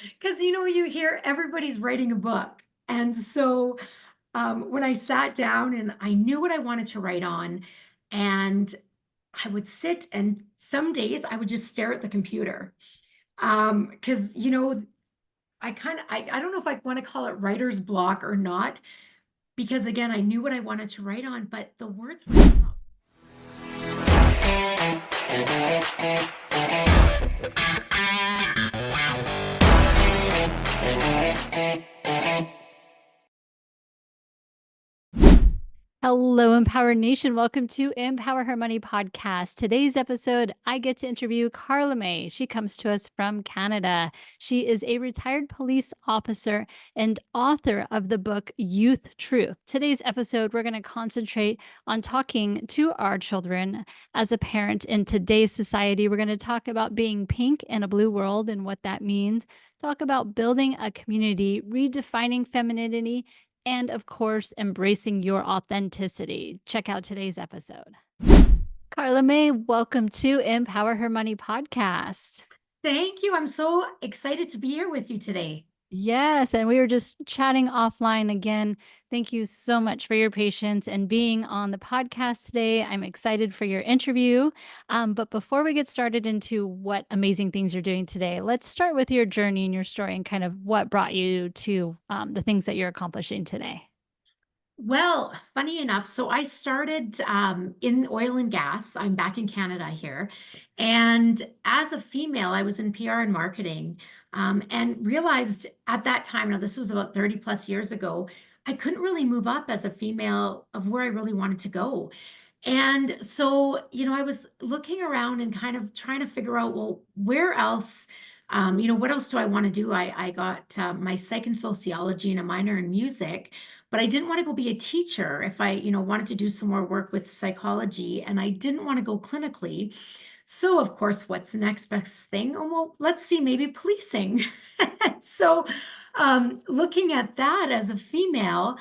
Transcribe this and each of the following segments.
Because you hear everybody's writing a book. And so when I sat down and I knew what I wanted to write on, and I would sit and some days I would just stare at the computer. Because I don't know if I want to call it writer's block or not, because again, I knew what I wanted to write on, but the words were just not. Hello, Empower Nation. Welcome to Empower Her Money podcast. Today's episode, I get to interview Carlamay. She comes to us from Canada. She is a retired police officer and author of the book Youth Truth. Today's episode, we're going to concentrate on talking to our children as a parent in today's society. We're going to talk about being pink in a blue world and what that means. Talk about building a community, redefining femininity, and of course, embracing your authenticity. Check out today's episode. Carla May, welcome to Empower Her Money podcast. Thank you. I'm so excited to be here with you today. Yes, and we were just chatting offline again. Thank you so much for your patience and being on the podcast today. I'm excited for your interview. But before we get started into what amazing things you're doing today, let's start with your journey and your story and kind of what brought you to the things that you're accomplishing today. Well, funny enough, so I started in oil and gas. I'm back in Canada here. And as a female, I was in PR and marketing, and realized at that time, now this was about 30 plus years ago, I couldn't really move up as a female of where I really wanted to go. And so, I was looking around and kind of trying to figure out, well, where else, what else do I want to do? I got my psych and sociology and a minor in music, but I didn't want to go be a teacher if I, wanted to do some more work with psychology, and I didn't want to go clinically. So, of course, what's the next best thing? Oh, well, let's see, maybe policing. So, looking at that as a female,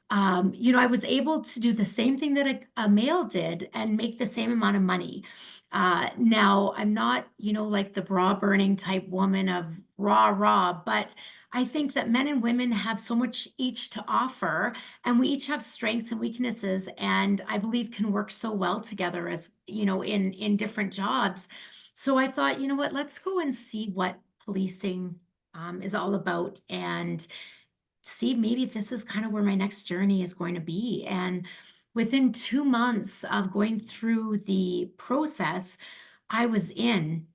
I was able to do the same thing that a male did and make the same amount of money. Now, I'm not, like the bra burning type woman of rah, rah, but I think that men and women have so much each to offer, and we each have strengths and weaknesses, and I believe can work so well together as, in different jobs. So I thought, you know what, let's go and see what policing is all about, and see maybe if this is kind of where my next journey is going to be. And within 2 months of going through the process, I was in.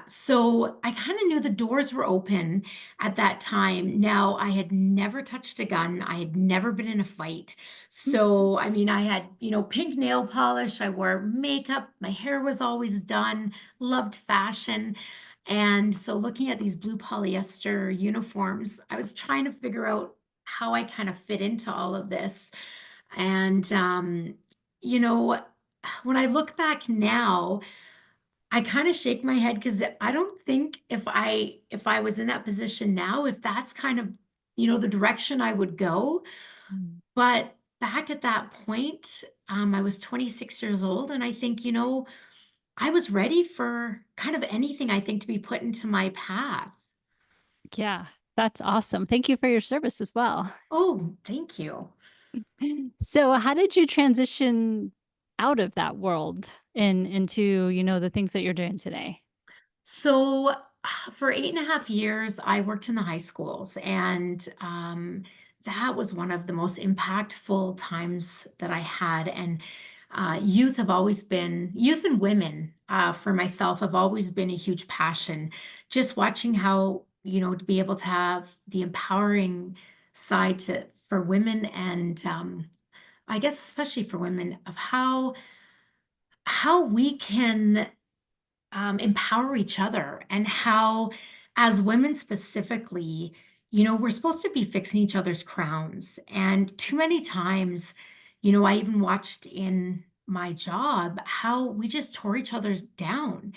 So I kind of knew the doors were open at that time. Now, I had never touched a gun. I had never been in a fight. So, I mean, I had, pink nail polish. I wore makeup. My hair was always done, loved fashion. And so, looking at these blue polyester uniforms, I was trying to figure out how I kind of fit into all of this. And, you know, when I look back now, I kinda shake my head because I don't think if I was in that position now, if that's kind of, the direction I would go. Mm. But back at that point, I was 26 years old, and I think, I was ready for kind of anything I think to be put into my path. Yeah, that's awesome. Thank you for your service as well. Oh, thank you. So, how did you transition out of that world and into, the things that you're doing today? So for 8.5 years, I worked in the high schools, and that was one of the most impactful times that I had. And youth and women for myself have always been a huge passion. Just watching how, to be able to have the empowering side for women, and I guess especially for women, of how we can empower each other, and how, as women specifically, we're supposed to be fixing each other's crowns. And too many times, I even watched in my job how we just tore each other's down.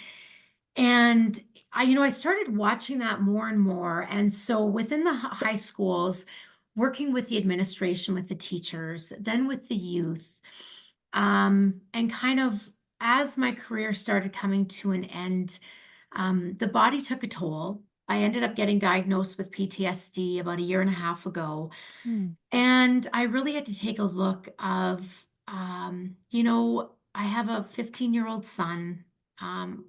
And I started watching that more and more. And so within the high schools, working with the administration, with the teachers, then with the youth, and kind of as my career started coming to an end, the body took a toll. I ended up getting diagnosed with PTSD about a year and a half ago. Mm. And I really had to take a look of, I have a 15-year-old son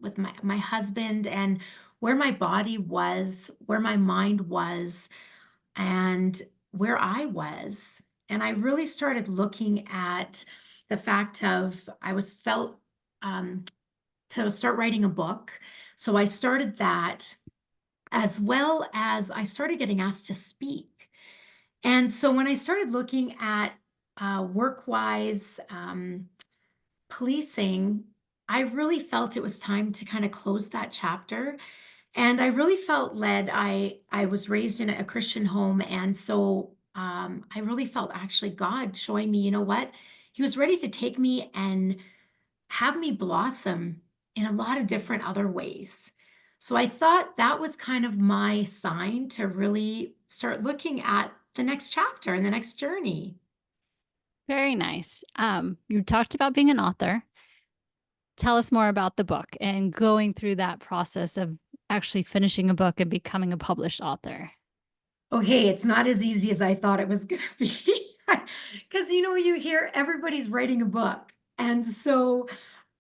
with my husband, and where my body was, where my mind was, and where I was. And I really started looking at the fact of I was felt um, to start writing a book. So I started that, as well as I started getting asked to speak. And so when I started looking at work-wise policing, I really felt it was time to kind of close that chapter. And I really felt led. I was raised in a Christian home, and so I really felt actually God showing me, you know what? He was ready to take me and have me blossom in a lot of different other ways. So I thought that was kind of my sign to really start looking at the next chapter and the next journey. Very nice. You talked about being an author. Tell us more about the book and going through that process of actually finishing a book and becoming a published author. Okay, it's not as easy as I thought it was going to be. Because, you hear everybody's writing a book. And so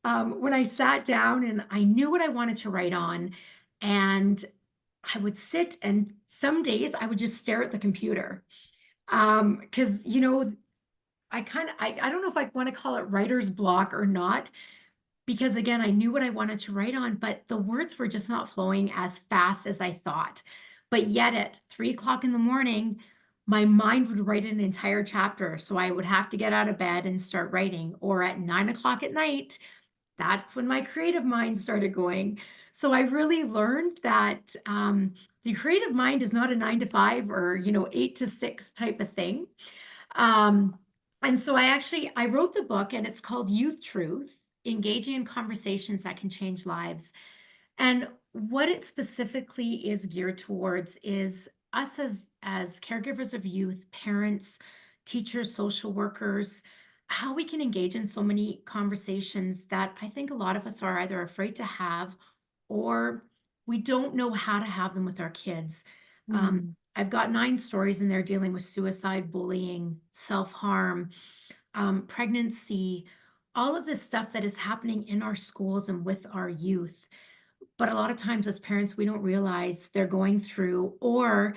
when I sat down and I knew what I wanted to write on, and I would sit, and some days I would just stare at the computer. Because, I don't know if I want to call it writer's block or not, because again, I knew what I wanted to write on, but the words were just not flowing as fast as I thought. But yet at 3 o'clock in the morning, my mind would write an entire chapter. So I would have to get out of bed and start writing. Or at 9 o'clock at night, that's when my creative mind started going. So I really learned that the creative mind is not a 9 to 5 or 8 to 6 type of thing. Um, and so I wrote the book, and it's called Youth Truth: Engaging in Conversations That Can Change Lives. And what it specifically is geared towards is us as caregivers of youth, parents, teachers, social workers, how we can engage in so many conversations that I think a lot of us are either afraid to have, or we don't know how to have them with our kids. Mm. I've got 9 stories in there dealing with suicide, bullying, self-harm, pregnancy, all of this stuff that is happening in our schools and with our youth. But a lot of times as parents, we don't realize they're going through, or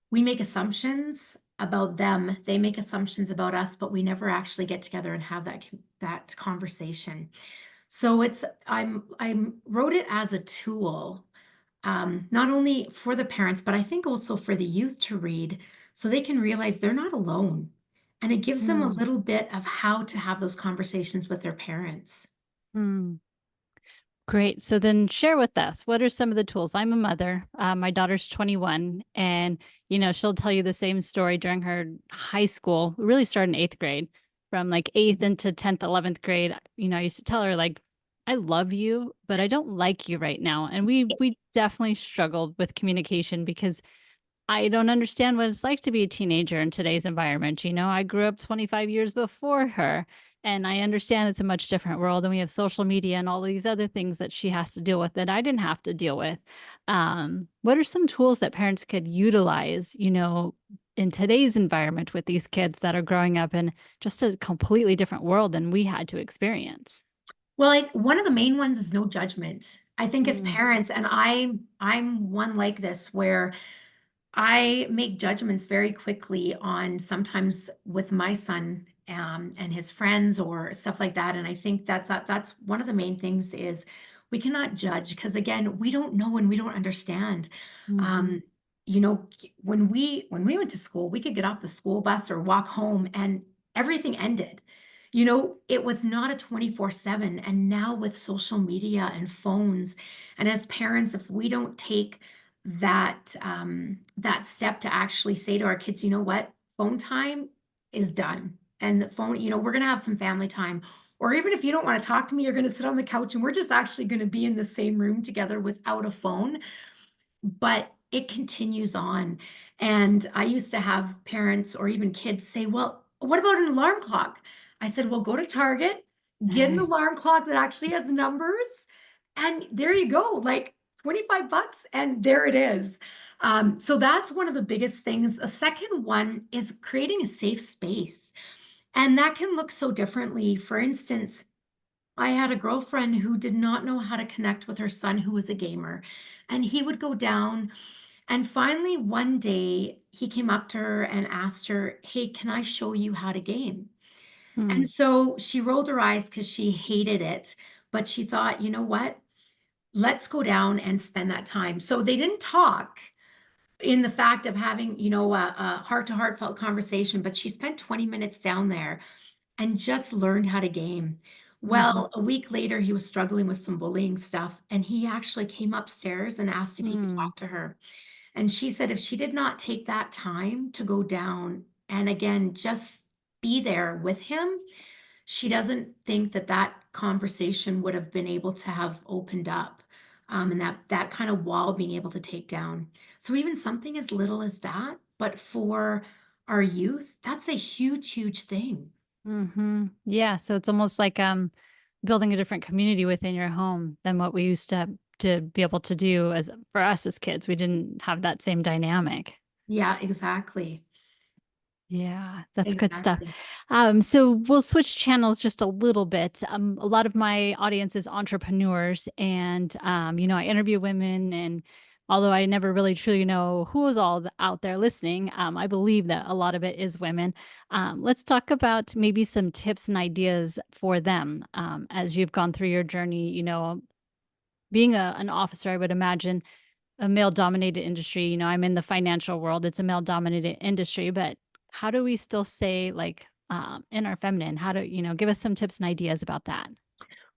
we make assumptions about them. They make assumptions about us, but we never actually get together and have that conversation. So I'm wrote it as a tool, not only for the parents, but I think also for the youth to read, so they can realize they're not alone. And it gives them a Mm. little bit of how to have those conversations with their parents. Mm. Great. So then share with us, what are some of the tools? I'm a mother. My daughter's 21, and she'll tell you the same story during her high school. It really started in 8th grade. From like 8th into 10th, 11th grade, I used to tell her like, I love you, but I don't like you right now. And we definitely struggled with communication because I don't understand what it's like to be a teenager in today's environment. I grew up 25 years before her, and I understand it's a much different world. And we have social media and all these other things that she has to deal with that I didn't have to deal with. What are some tools that parents could utilize, in today's environment with these kids that are growing up in just a completely different world than we had to experience? Well, one of the main ones is no judgment. I think as Mm. parents, and I'm one like this, where I make judgments very quickly on, sometimes with my son and his friends or stuff like that. And I think that's one of the main things is we cannot judge, because again, we don't know and we don't understand. Hmm. Um, when we went to school, we could get off the school bus or walk home, and everything ended. It was not a 24/7. And now with social media and phones, and as parents, if we don't take that step to actually say to our kids, you know what, phone time is done. And the phone, we're going to have some family time. Or even if you don't want to talk to me, you're going to sit on the couch and we're just actually going to be in the same room together without a phone. But it continues on. And I used to have parents or even kids say, well, what about an alarm clock? I said, well, go to Target, get an alarm clock that actually has numbers, and there you go. Like, $25 and there it is. So that's one of the biggest things. The second one is creating a safe space. And that can look so differently. For instance, I had a girlfriend who did not know how to connect with her son who was a gamer. And he would go down. And finally, one day, he came up to her and asked her, "Hey, can I show you how to game?" And Mm, so she rolled her eyes because she hated it. But she thought, you know what? Let's go down and spend that time. So they didn't talk in the fact of having, a heart to heart felt conversation, but she spent 20 minutes down there and just learned how to game. mhm, Well, a week later, he was struggling with some bullying stuff, and he actually came upstairs and asked if he could mm, talk to her. And she said if she did not take that time to go down and again, just be there with him, she doesn't think that that conversation would have been able to have opened up, and that kind of wall being able to take down. So even something as little as that, but for our youth, that's a huge, huge thing. mhm. Yeah, so it's almost like, building a different community within your home than what we used to be able to do as for us as kids. We didn't have that same dynamic. Yeah, exactly. Yeah, that's good stuff. Exactly. So we'll switch channels just a little bit. A lot of my audience is entrepreneurs, and I interview women, and although I never really truly know who is all out there listening, I believe that a lot of it is women. Let's talk about maybe some tips and ideas for them as you've gone through your journey. Being an officer, I would imagine a male-dominated industry. I'm in the financial world, it's a male-dominated industry, but how do we still say, like, in our feminine? How do give us some tips and ideas about that?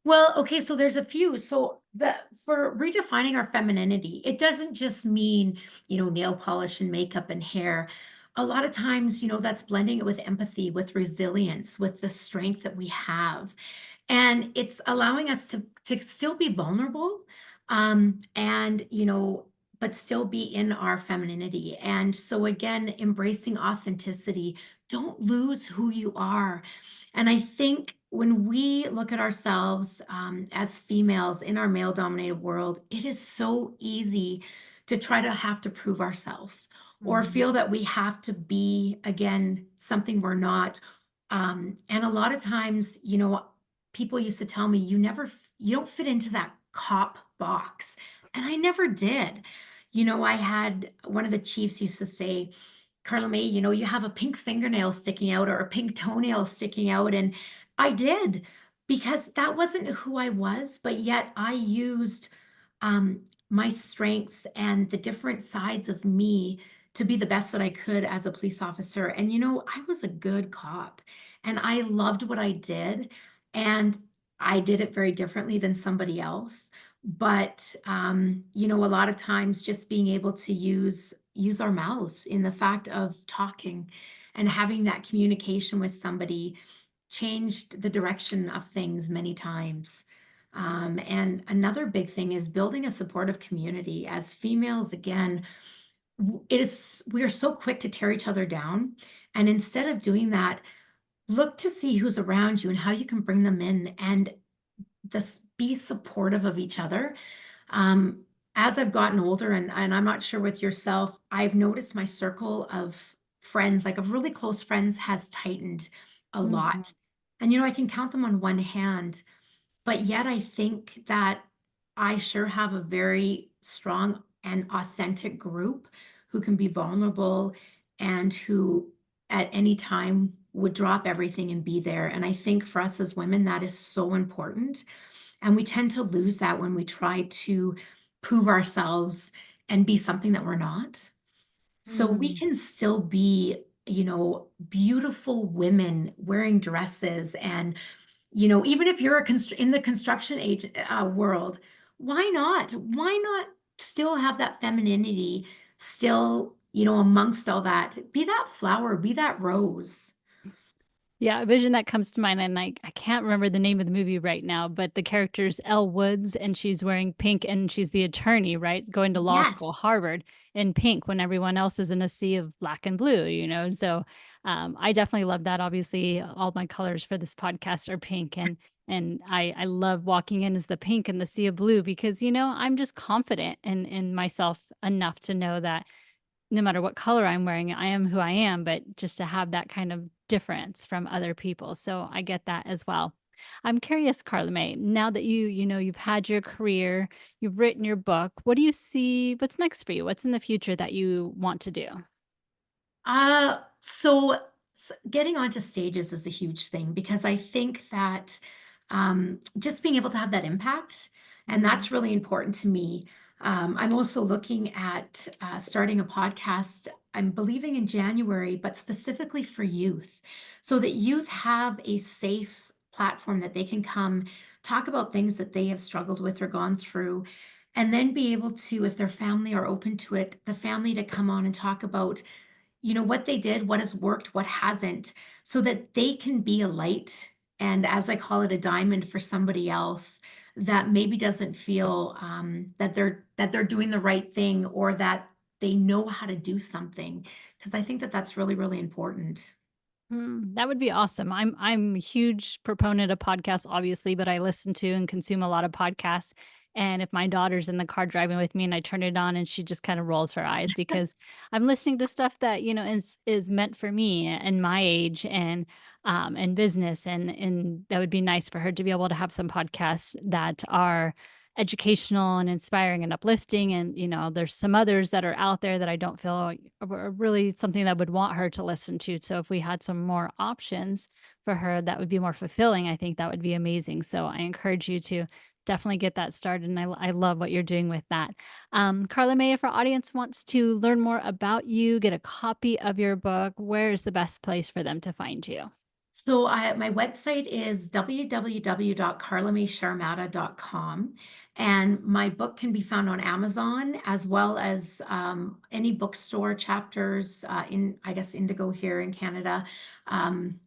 Well, okay, so there's a few. So the for redefining our femininity, it doesn't just mean, nail polish and makeup and hair. A lot of times, that's blending it with empathy, with resilience, with the strength that we have. And it's allowing us to still be vulnerable, and but still be in our femininity. And so again, embracing authenticity. Don't lose who you are. And I think when we look at ourselves as females in our male dominated world, it is so easy to try to have to prove ourselves or Mhm, feel that we have to be, again, something we're not. And a lot of times, people used to tell me, you don't fit into that cop box. And I never did. I had one of the chiefs used to say, Carlamay, you have a pink fingernail sticking out or a pink toenail sticking out. And I did because that wasn't who I was, but yet I used my strengths and the different sides of me to be the best that I could as a police officer. And, I was a good cop and I loved what I did. And I did it very differently than somebody else. But, a lot of times just being able to use our mouths in the fact of talking and having that communication with somebody changed the direction of things many times. And another big thing is building a supportive community. As females, again, we are so quick to tear each other down. And instead of doing that, look to see who's around you and how you can bring them in and this be supportive of each other. Um, as I've gotten older, and I'm not sure with yourself, I've noticed my circle of friends, like of really close friends, has tightened a mhm, lot. And I can count them on one hand, but yet I think that I sure have a very strong and authentic group who can be vulnerable and who at any time would drop everything and be there. And I think for us as women, that is so important. And we tend to lose that when we try to prove ourselves and be something that we're not. So we mm. can still be, beautiful women wearing dresses and, even if you're in the construction age world, why not? Why not still have that femininity still, amongst all that? Be that flower, be that rose. Yeah, a vision that comes to mind, and I can't remember the name of the movie right now, but the character's Elle Woods, and she's wearing pink, and she's the attorney, right? Going to law Yes. school, Harvard, in pink when everyone else is in a sea of black and blue, you know? So, I definitely love that. Obviously, all my colors for this podcast are pink, and I love walking in as the pink and the sea of blue because, I'm just confident in myself enough to know that no matter what color I'm wearing, I am who I am, but just to have that kind of difference from other people. So I get that as well. I'm curious, Carla, now that you've had your career, you've written your book, what do you see what's next for you? What's in the future that you want to do? So getting onto stages is a huge thing because I think that just being able to have that impact, and Mm. that's really important to me. I'm also looking at starting a podcast. I'm believing in January, but specifically for youth, so that youth have a safe platform that they can come talk about things that they have struggled with or gone through, and then be able to, if their family are open to it, the family to come on and talk about what they did, what has worked, what hasn't, so that they can be a light and, as I call it, a diamond for somebody else that maybe doesn't feel that they're doing the right thing or that they know how to do something. Because I think that that's really, really important. That would be awesome. I'm a huge proponent of podcasts, obviously, but I listen to and consume a lot of podcasts. And if my daughter's in the car driving with me and I turn it on and she just kind of rolls her eyes because I'm listening to stuff that, is meant for me and my age and business. And that would be nice for her to be able to have some podcasts that are educational and inspiring and uplifting. And, there's some others that are out there that I don't feel are really something that would want her to listen to. So if we had some more options for her that would be more fulfilling, I think that would be amazing. So I encourage you to definitely get that started. And I love what you're doing with that. Carla May, if our audience wants to learn more about you, get a copy of your book, where is the best place for them to find you? So my website is www.carlamaysheremata.com, and my book can be found on Amazon as well as any bookstore chapters in, I guess, Indigo here in Canada,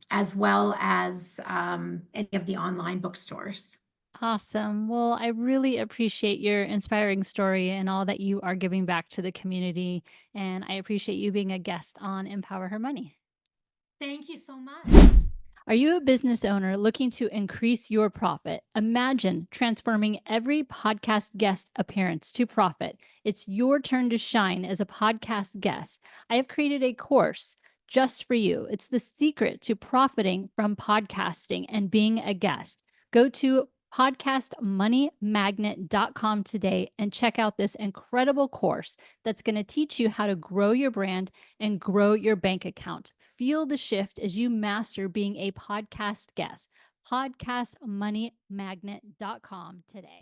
as well as any of the online bookstores. Awesome. Well, I really appreciate your inspiring story and all that you are giving back to the community. And I appreciate you being a guest on Empower Her Money. Thank you so much. Are you a business owner looking to increase your profit? Imagine transforming every podcast guest appearance to profit. It's your turn to shine as a podcast guest. I have created a course just for you. It's the secret to profiting from podcasting and being a guest. Go to podcastmoneymagnet.com today and check out this incredible course that's going to teach you how to grow your brand and grow your bank account. Feel the shift as you master being a podcast guest. Podcastmoneymagnet.com today.